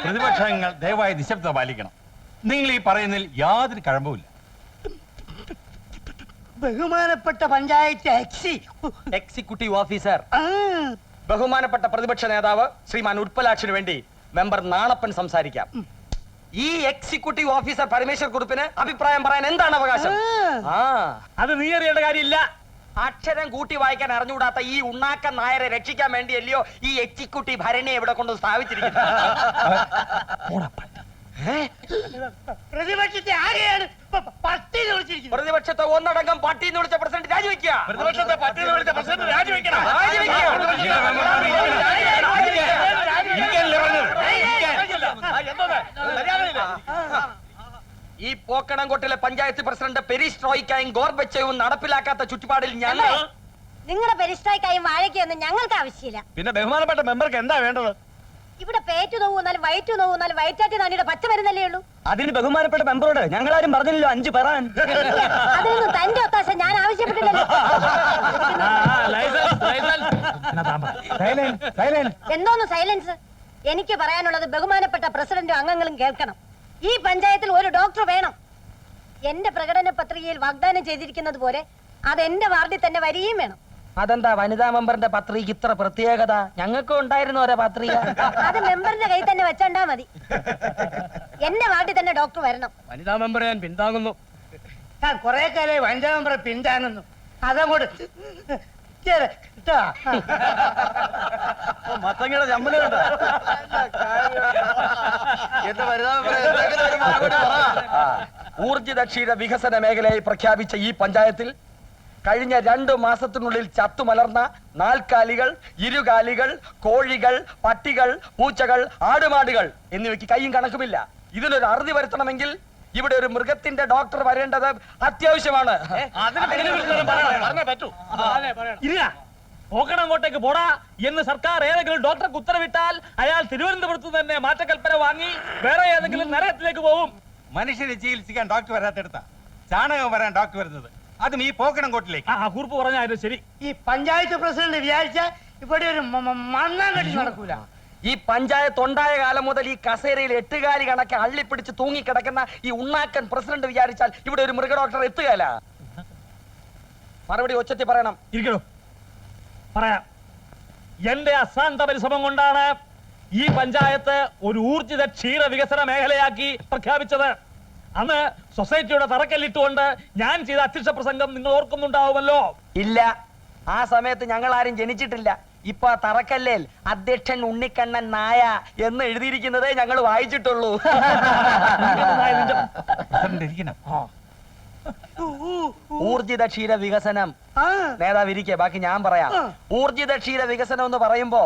പ്രതിപക്ഷങ്ങൾ ദയവായി നിശബ്ദത പാലിക്കണം. നിങ്ങൾ ഈ പറയുന്നതിൽ യാതൊരു കഴമ്പുമില്ല. ബഹുമാനപ്പെട്ട പഞ്ചായത്ത് എക്സിക്യൂട്ടീവ് ഓഫീസർ, ബഹുമാനപ്പെട്ട പ്രതിപക്ഷ നേതാവ് ശ്രീമാൻ ഉൽപ്പലാക്ഷന് വേണ്ടി മെമ്പർ നാണപ്പൻ സംസാരിക്കാം. ഈ എക്സിക്യൂട്ടീവ് ഓഫീസർ പരമേശ്വർ കുറുപ്പിന് അഭിപ്രായം പറയാൻ എന്താണ് അവകാശം? അത് നീ അറിയേണ്ട കാര്യമില്ല. അക്ഷരം കൂട്ടി വായിക്കാൻ അറിഞ്ഞുകൂടാത്ത ഈ ഉണ്ണാക്ക നായരെ രക്ഷിക്കാൻ വേണ്ടിയല്ലയോ ഈ എക്സിക്യൂട്ടീവ് ഭരണിയെ ഇവിടെ കൊണ്ട് സ്ഥാപിച്ചിരിക്കുന്നത്. പ്രതിപക്ഷത്തെ ആരെയാണ് പട്ടി വിളിച്ചിരിക്കുന്നത്? പ്രതിപക്ഷത്തെ ഒന്നടങ്കം പട്ടി എന്ന് വിളിച്ച പ്രസിഡന്റ് രാജിവെക്കുക. പ്രതിപക്ഷത്തെ പട്ടി എന്ന് വിളിച്ച പ്രസിഡന്റ് രാജിവെക്കണം. ഈ പോക്കണംകോട്ടിലെ പഞ്ചായത്ത് പ്രസിഡന്റ് പെരിസ്ട്രോയിക്കായും ഗോർബച്ചയും നടപ്പിലാക്കാത്ത ചുറ്റുപാടിൽ ഞങ്ങൾ നിങ്ങളുടെ പെരിസ്ട്രോയിക്കായും വാഴയ്ക്കൊന്നും ഞങ്ങൾക്ക് ആവശ്യമില്ല. പിന്നെ ബഹുമാനപ്പെട്ട മെമ്പർക്ക് എന്താ വേണ്ടത്? ഇവിടെ പേറ്റു നോവുന്നാലും വയറ്റു നോവുന്നാലും വയറ്റാറ്റി നാണിയുടെ പച്ച മരുന്നല്ലേ ഉള്ളൂ. അതിന് ബഹുമാനപ്പെട്ട മെമ്പറോട് ഞങ്ങളാരും പറഞ്ഞില്ലല്ലോ 5 പറയാൻ. അതിനൊന്നും തന്റെ ഒത്താശ ഞാൻ ആവശ്യപ്പെട്ടില്ലല്ലോ. എന്തോന്ന് സൈലൻസ്? എനിക്ക് പറയാനുള്ളത് ബഹുമാനപ്പെട്ട പ്രസിഡന്റും അംഗങ്ങളും കേൾക്കണം. ഈ പഞ്ചായത്തിൽ ഒരു ഡോക്ടർ വേണം. എന്റെ പ്രകടന പത്രികയിൽ വാഗ്ദാനം ചെയ്തിരിക്കുന്നത് പോലെ അത് എന്റെ വാർഡിൽ തന്നെ വരികയും വേണം. അതെന്താ വനിതാ മെമ്പറിന്റെ പത്രിക ഇത്ര പ്രത്യേകത? ഞങ്ങൾക്കും ഉണ്ടായിരുന്നു ഓരോ പത്രിക. അത് മെമ്പറിന്റെ കയ്യിൽ തന്നെ വെച്ചോണ്ടാ മതി. എന്റെ വാർഡിൽ തന്നെ ഡോക്ടർ വരണം. വനിതാ മെമ്പറെ ഞാൻ പിന്താങ്ങുന്നു. ഞാൻ കുറെ കാലം വനിതാ മെമ്പറെ പിന്താങ്ങുന്നു. അതങ്ങോട്ട് മത്തങ്ങയുടെ ചമ്മലുണ്ട്. ഊർജിതക്ഷീര വികസന മേഖലയായി പ്രഖ്യാപിച്ച ഈ പഞ്ചായത്തിൽ കഴിഞ്ഞ 2 മാസത്തിനുള്ളിൽ ചത്തുമലർന്ന നാൽക്കാലികൾ, ഇരുകാലികൾ, കോഴികൾ, പട്ടികൾ, പൂച്ചകൾ, ആടുമാടുകൾ എന്നിവയ്ക്ക് കയ്യും കണക്കുമില്ല. ഇതിനൊരു അറുതി വരുത്തണമെങ്കിൽ ഇവിടെ ഒരു മൃഗത്തിന്റെ ഡോക്ടർ വരേണ്ടത് അത്യാവശ്യമാണ്. പോക്കണംകോട്ടേക്ക് പോടാ എന്ന് സർക്കാർ ഏതെങ്കിലും ഡോക്ടർക്ക് ഉത്തരവിട്ടാൽ അയാൾ തിരുവനന്തപുരത്ത് തന്നെ മാറ്റക്കൽപ്പന വാങ്ങി വേറെ ഏതെങ്കിലും നരകത്തിലേക്ക് പോകും. മനുഷ്യനെ ചികിത്സിക്കാൻ ഡോക്ടർ വരാത്തെടുത്ത ചാണകം വരാൻ ഡോക്ടർ വരുന്നത്, അതും ഈ പോക്കണംകോട്ടിലേക്ക്. കുറിപ്പ് പറഞ്ഞാലും ശരി. ഈ പഞ്ചായത്ത് പ്രസിഡന്റ് വിചാരിച്ച ഇവിടെ ഒരു മണ്ണാങ്കടി നടക്കൂല. ഈ പഞ്ചായത്ത് ഉണ്ടായ കാലം മുതൽ ഈ കസേരയിൽ 8 കാലി കണക്ക് അള്ളിപ്പിടിച്ച് തൂങ്ങിക്കിടക്കുന്ന ഈ ഉണ്ണാക്കൻ പ്രസിഡന്റ് വിചാരിച്ചാൽ ഇവിടെ ഒരു മൃഗ ഡോക്ടർ എത്തുകയല്ല. മറുപടി ഒച്ചത്തിൽ പറയണം. ഇരിക്കണോ? പറയാം. എന്റെ അസാന്ത പരിശ്രമം കൊണ്ടാണ് ഈ പഞ്ചായത്ത് ഒരു ഊർജിത ക്ഷീര വികസന മേഖലയാക്കി പ്രഖ്യാപിച്ചത്. അന്ന് സൊസൈറ്റിയുടെ തറക്കല്ലിട്ടുകൊണ്ട് ഞാൻ ചെയ്ത അധ്യക്ഷ പ്രസംഗം നിങ്ങൾ ഓർക്കുന്നുണ്ടാവുമല്ലോ. ഇല്ല, ആ സമയത്ത് ഞങ്ങൾ ആരും ജനിച്ചിട്ടില്ല. ഇപ്പൊ തറക്കല്ലേൽ അധ്യക്ഷൻ ഉണ്ണിക്കണ്ണൻ നായ എന്ന് എഴുതിയിരിക്കുന്നതേ ഞങ്ങൾ വായിച്ചിട്ടുള്ളൂ. ഊർജിത ക്ഷീര വികസനം നേതാവ് ഇരിക്കെ, ബാക്കി ഞാൻ പറയാം. ഊർജിത ക്ഷീര വികസനം എന്ന് പറയുമ്പോ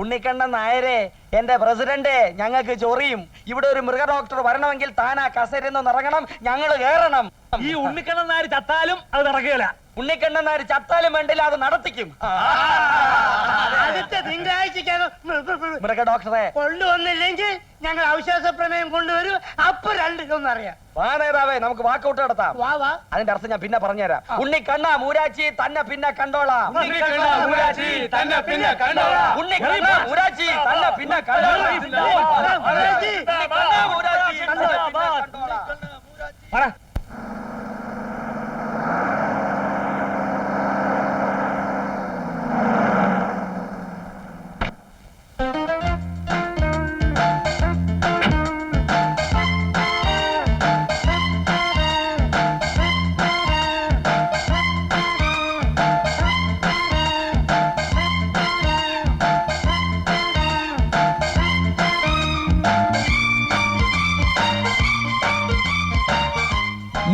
ഉണ്ണിക്കണ്ണൻ നായരെ, എന്റെ പ്രസിഡന്റ്, ഞങ്ങൾക്ക് ചൊറിയും. ഇവിടെ ഒരു മൃഗ ഡോക്ടർ വരണമെങ്കിൽ താനാ കസേരന്ന് ഇറങ്ങണം, ഞങ്ങൾ കേറണം. ഈ ഉണ്ണിക്കണ്ണൻ നായർ ചത്താലും അത് നടക്കുകയില്ല. ഉണ്ണിക്കണ്ണൻ നായർ ചത്താലും വേണ്ടില്ല, അത് നടത്തിക്കും. അടുത്ത തിങ്കളാഴ്ചക്കാണ് മൃഗ ഡോക്ടറെ കൊണ്ടുവന്നില്ലെങ്കിൽ ഞങ്ങൾ അവിശ്വാസ പ്രമേയം കൊണ്ടുവരും. അപ്പൊ രണ്ടിലൊന്നറിയാം. വാ നേതാവേ, നമുക്ക് വാക്കൗട്ട് നടത്താം. അതിന്റെ അർത്ഥം ഞാൻ പിന്നെ പറഞ്ഞുതരാം. ഉണ്ണിക്കണ്ണ മൂരാച്ചി തന്നെ പിന്നെ കണ്ടോളാം. ഉണ്ണിക്കണ്ണ മൂരാച്ചി തന്നെ പിന്നെ കണ്ടോളാം. ഉണ്ണിക്കണ്ണ മൂരാച്ചി തന്നെ പിന്നെ കണ്ടോളാം.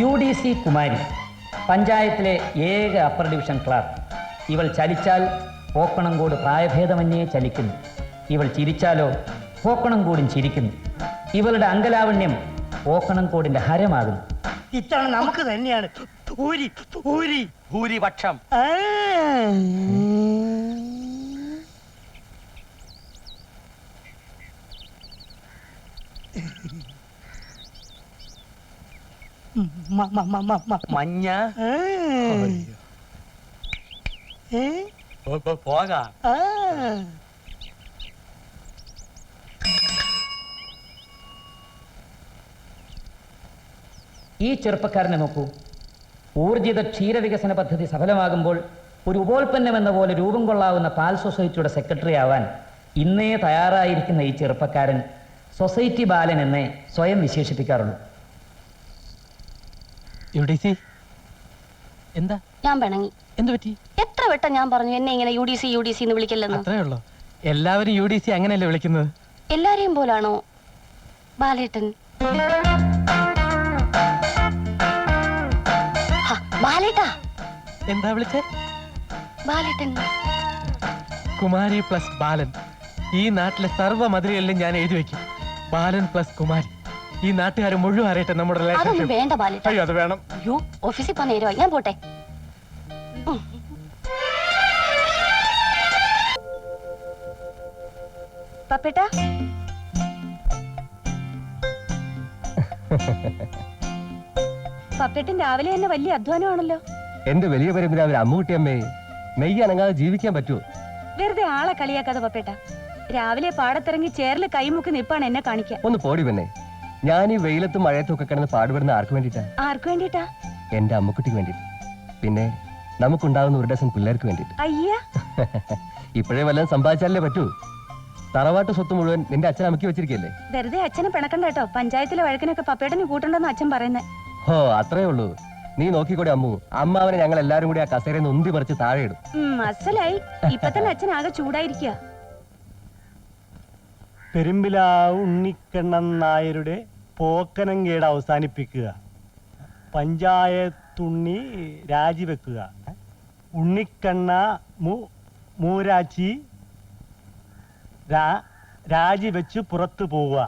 UDC കുമാരി, പഞ്ചായത്തിലെ ഏക അപ്പർ ഡിവിഷൻ ക്ലാർക്ക്. ഇവൾ ചലിച്ചാൽ പോക്കണംകോട് പ്രായഭേദമന്യേ ചലിക്കുന്നു. ഇവൾ ചിരിച്ചാലോ പോക്കണംകോടും ചിരിക്കുന്നു. ഇവളുടെ അങ്കലാവണ്യം പോക്കണംകോടിന്റെ ഹരമാകുന്നു. ഇത്തവണ നമുക്ക് തന്നെയാണ് ഭൂരിപക്ഷം. മഞ്ഞ പോകാം. ഈ ചെറുപ്പക്കാരനെ നോക്കൂ. ഊർജിത ക്ഷീരവികസന പദ്ധതി സഫലമാകുമ്പോൾ ഒരു ഉപോൽപ്പന്നം എന്ന പോലെ രൂപം കൊള്ളാവുന്ന പാൽ സൊസൈറ്റിയുടെ സെക്രട്ടറി ആവാൻ ഇന്നേ തയ്യാറായിരിക്കുന്ന ഈ ചെറുപ്പക്കാരൻ സൊസൈറ്റി ബാലൻ എന്നേ സ്വയം വിശേഷിപ്പിക്കാറുള്ളൂ. എന്താ ഞാൻ പിണങ്ങി. എന്ത് പറ്റി? എത്ര വട്ടം ഞാൻ പറഞ്ഞു എന്നെ ഇങ്ങനെ യു ഡി സി എന്ന് വിളിക്കല്ലെന്ന്. അത്രേ ഉള്ളൂ. എല്ലാവരും UDC അങ്ങനെയല്ലേ വിളിക്കുന്നത്? എല്ലാരെയും പോലാണോ ബാലേട്ടൻ? ബാലേട്ടാ. എന്താ വിളിച്ചേ? ബാലേട്ടൻ. കുമാരി പ്ലസ് ബാലൻ. ഈ നാട്ടിലെ സർവ്വ മതിലുകളിലും ഞാൻ എഴുതി വെക്കും, ബാലൻ പ്ലസ് കുമാരി. ഈ നാട്ടുകാർ മുഴുവൻ അറിയട്ടെ നമ്മുടെ അതൊന്നും റിലേഷൻഷിപ്പ്. വേണ്ട ബാലേട്ടാ. അയ്യോ, അത് വേണം. അയ്യോ, ഓഫീസിൽ പോകാൻ നേരമായി, ഞാൻ പോട്ടെ. പപ്പേട്ടാ, പപ്പേട്ടൻ രാവിലെ തന്നെ വലിയ അധ്വാനമാണല്ലോ. എന്റെ വലിയ പരമ്പരാവർ അമ്മുകുട്ടിയമ്മേ, നെയ്യ് അനങ്ങാതെ ജീവിക്കാൻ പറ്റുമോ? വെറുതെ ആളെ കളിയാക്കാതെ പപ്പേട്ട. രാവിലെ പാടത്തിറങ്ങി ചേറിൽ കൈമുക്കി നിപ്പാണ് എന്നെ കാണിക്കാൻ. ഒന്ന് പോടി പെണ്ണേ. ഞാൻ ഈ വെയിലത്തും മഴയത്തും ഒക്കെ കിടന്ന് പാടുപെടുന്ന ആർക്ക് വേണ്ടിട്ടാ? ആർക്ക് വേണ്ടിട്ടാ? എന്റെ അമ്മുക്കുട്ടിക്ക് വേണ്ടിട്ട്. പിന്നെ നമുക്കുണ്ടാകുന്ന ഒരു ഡസൻ പിള്ളേർക്ക് വേണ്ടിട്ട്. അയ്യ, ഇപ്പോഴേ വല്ലതും സമ്പാദിച്ചാലേ പറ്റൂ. തറവാട്ട് സ്വത്ത് മുഴുവൻ നിന്റെ അച്ഛൻ അമ്മക്കി വെച്ചിരിക്കല്ലേ? വെറുതെ അച്ഛനെ പിണക്കണ്ട കേട്ടോ. പഞ്ചായത്തിലെ വഴക്കിനൊക്കെ പപ്പേട്ടന് കൂട്ടുണ്ടെന്ന് അച്ഛൻ പറയുന്നേ. ഹോ, അത്രേ ഉള്ളൂ. നീ നോക്കിക്കൂടെ അമ്മു. അമ്മാവനെ ഞങ്ങൾ എല്ലാരും കൂടി ആ കസേരയിൽ നിന്ന് ഉന്തി പറിച്ച് താഴെ ഇടും. അസലായി. ഇപ്പൊ തന്നെ അച്ഛൻ ആകെ ചൂടായിരിക്കുക. പെരുമ്പിലാവ് ഉണ്ണിക്കണ്ണൻ നായരുടെ പോക്കനങ്കേട് അവസാനിപ്പിക്കുക. പഞ്ചായത്തുണ്ണി രാജിവെക്കുക. ഉണ്ണിക്കണ്ണ മൂരാച്ചി രാജിവെച്ച് പുറത്തു പോവുക.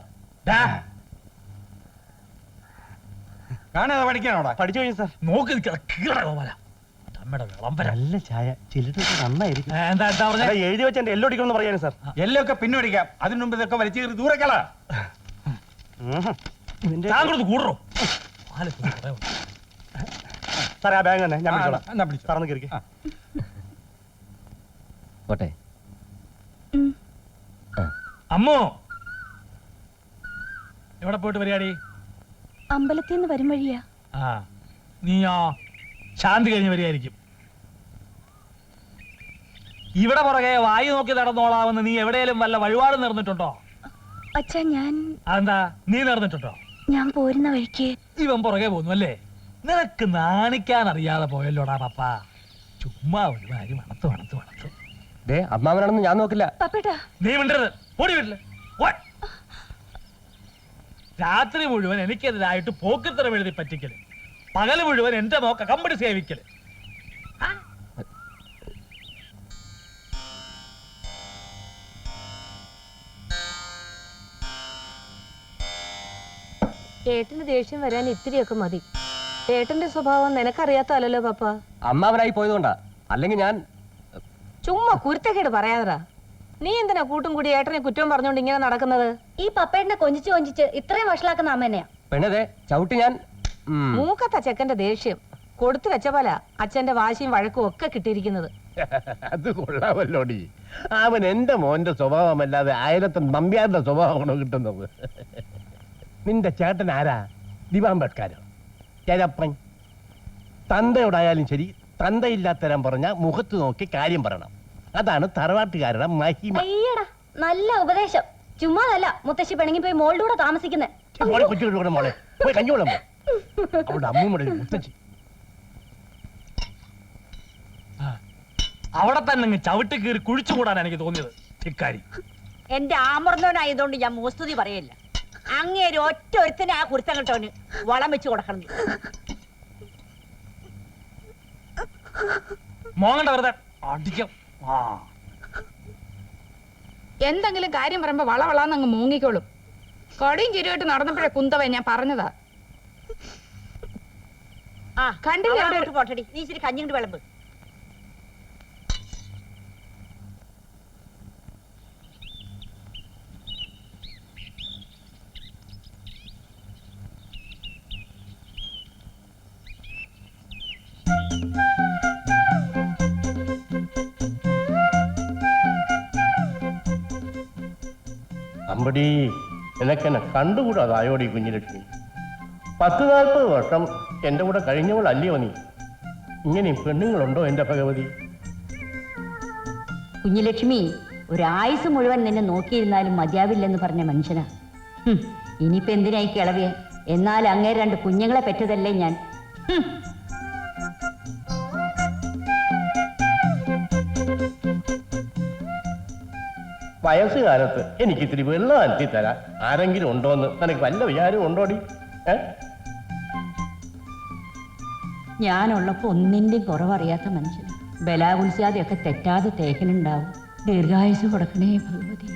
കാണാതെ പഠിക്കാനോടാ? പഠിച്ചു കഴിഞ്ഞു സാർ. നോക്കി നമ്മുടെ വിളംബരം. നല്ല ചായ ചില്ലിട്ട് നന്നായിരിക്കും. എന്താ പറഞ്ഞ? അല്ല, എഴുതി വെച്ച എന്റെ എല്ലോ അടിക്കണമെന്ന് പറയാനും സാർ. എല്ലാം ഒക്കെ പിന്നോടിക്കാം. അതിനു മുമ്പ് ഇതൊക്കെ വലിച്ചു കയറി ദൂരെ കളാ. താങ്കളത് കൂടറോ? സാറേ, ആ ബാഗ് തന്നെ ഞാൻ വിളിച്ചോളാം. എന്നാ പിടിച്ചോ. സാറന്ന് കയറി. പോട്ടെ. അമ്മോ, എവിടെ പോയിട്ട് പരിപാടി? അമ്പലത്തിൽ നിന്ന് വരും വഴിയാ. ആ, നീയോ? ശാന്തി കഴിഞ്ഞ് വരികയായിരിക്കും. ഇവിടെ പുറകെ വായു നോക്കി നടന്നോളാമെന്ന് നീ എവിടെയെങ്കിലും വല്ല വഴിപാട് നേർന്നിട്ടുണ്ടോ? അച്ഛാ, അതെന്താ നീ നേർന്നിട്ടുണ്ടോ? ഞാൻ പോരുന്ന വഴിക്ക് ഇവൻ പുറകെ പോന്നു അല്ലേ? നിനക്ക് നാണിക്കാൻ അറിയാതെ പോയല്ലോടാ പപ്പ. ചുമ്മാ ഒരു കാര്യം മണത്ത് അമ്മാവനാണെന്ന് ഞാൻ നോക്കില്ല. പപ്പേട്ടാ, നീ മിണ്ടരുത്. ഓടി വീട്ടില്. രാത്രി മുഴുവൻ എനിക്കെതിരായിട്ട് പോക്കിത്തരം എഴുതി പറ്റിക്കല്, പകല് മുഴുവൻ എന്റെ മോക്ക കമ്പനി സേവിക്കല്. ഏട്ടന് ദേഷ്യം വരാൻ ഇത്തിരിയൊക്കെ മതി. ഏട്ടന്റെ സ്വഭാവം നിനക്കറിയാത്തല്ലോ പപ്പ. അമ്മാവനായി പോയതുകൊണ്ടാ. അല്ലെങ്കിൽ ഞാൻ ചുമ്മാ കുരുത്തക്കേട് പറയാതടാ. നീ എന്തിനാ കൂട്ടും കൂടി ഏട്ടനെ കുറ്റം പറഞ്ഞോണ്ട് ഇങ്ങനെ നടക്കുന്നത്? ഈ പപ്പേട്ടനെ കൊഞ്ചിച്ച് ഇത്രയും വഷളാക്കുന്ന അമ്മനെയാ. പെണ്ണതെ ചവിട്ടി ഞാൻ. മൂക്കത്ത ചെക്കന്റെ ദേഷ്യം കൊടുത്തു വെച്ച പോലെ അച്ഛന്റെ വാശിയും വഴക്കും ഒക്കെ കിട്ടിയിരിക്കുന്നത്. അത് കൊള്ളാമല്ലോടി. അവൻ എന്റെ മോന്റെ സ്വഭാവമല്ലാതെ ആയിരത്തൻ നമ്പ്യാരുടെ സ്വഭാവമാണോ കിട്ടുന്നത്? നിന്റെ ചേട്ടൻ ആരാ? ദിവാംബേദ്കരോ? ചേരപ്പൻ? തന്തയോടായാലും ശരി, തന്തയില്ലാത്തരം പറഞ്ഞ മുഖത്ത് നോക്കി കാര്യം പറയണം. അതാണ് തറവാട്ടുകാരുടെ മഹിമ. അയ്യടാ, നല്ല ഉപദേശം. ചുമ്മാതല്ല മുത്തശ്ശി പിണങ്ങി പോയി മോളുടെ കൂടെ താമസിക്കുന്നേ. മോളെ കൊച്ചുകൂടെ മോളെ പോയി കഞ്ഞോളം. അവളുടെ അമ്മൂടെ മുത്തച്ഛി അവിടെ തന്നെ ചവിട്ടി കീറി കുഴിച്ചു കൂടാൻ എനിക്ക് തോന്നിയത് ഇക്കാരി. എന്റെ ആമർന്നവനായതുകൊണ്ട് ഞാൻ മോസ്തുതി പറയില്ല. അങ്ങേര് ഒറ്റ ഒരുത്തനെ ആ കുരുത്തം കിട്ടവന് വളം വെച്ച് കൊടുക്കണം. മോങ്ങണ്ട വെറുതെ അടിക്കും. എന്തെങ്കിലും കാര്യം പറയുമ്പോ വളവളാന്ന് അങ്ങ് മൂങ്ങിക്കോളും. കടിയും ചിരിയായിട്ട് നടന്നപ്പോഴേ കുന്തവ ഞാൻ പറഞ്ഞതാ. കണ്ടില്ല പോട്ടടി. നീ ഇച്ചിരി കഞ്ഞിങ്ങോട്ട് വിളമ്പ്. അമ്പടി നിനക്കെന്നെ കണ്ടുകൂടാ. അതായോടി കുഞ്ഞിലക്ഷ്മി. 40 വർഷം എൻ്റെ കൂടെ കഴിഞ്ഞവളല്ലയോ നീ? ഇങ്ങനെ പെണ്ണുങ്ങളുണ്ടോ എൻ്റെ ഭഗവതി? കുഞ്ഞുലക്ഷ്മി, ഒരായുസ് മുഴുവൻ നിന്നെ നോക്കിയിരുന്നാലും മതിയാവില്ലെന്ന് പറഞ്ഞ മനുഷ്യനാ. ഇനിയിപ്പോ എന്തിനായി കിളവിയ? എന്നാൽ അങ്ങേ 2 കുഞ്ഞുങ്ങളെ പെറ്റതല്ലേ ഞാൻ. വയസ്സുകാലത്ത് എനിക്ക് ഇത്തിരി വെള്ളം അനത്തി തരാൻ ആരെങ്കിലും ഉണ്ടോന്ന് നിനക്ക് വല്ല വിചാരവും ഉണ്ടോടി? ഞാനുള്ളപ്പോ ഒന്നിന്റെയും കുറവറിയാത്ത മനുഷ്യൻ. ബലാകുൽസ്യാതെയൊക്കെ തെറ്റാതെ തേക്കനുണ്ടാവും. ദീർഘായുസ് കൊടുക്കണേ ഭഗവതി.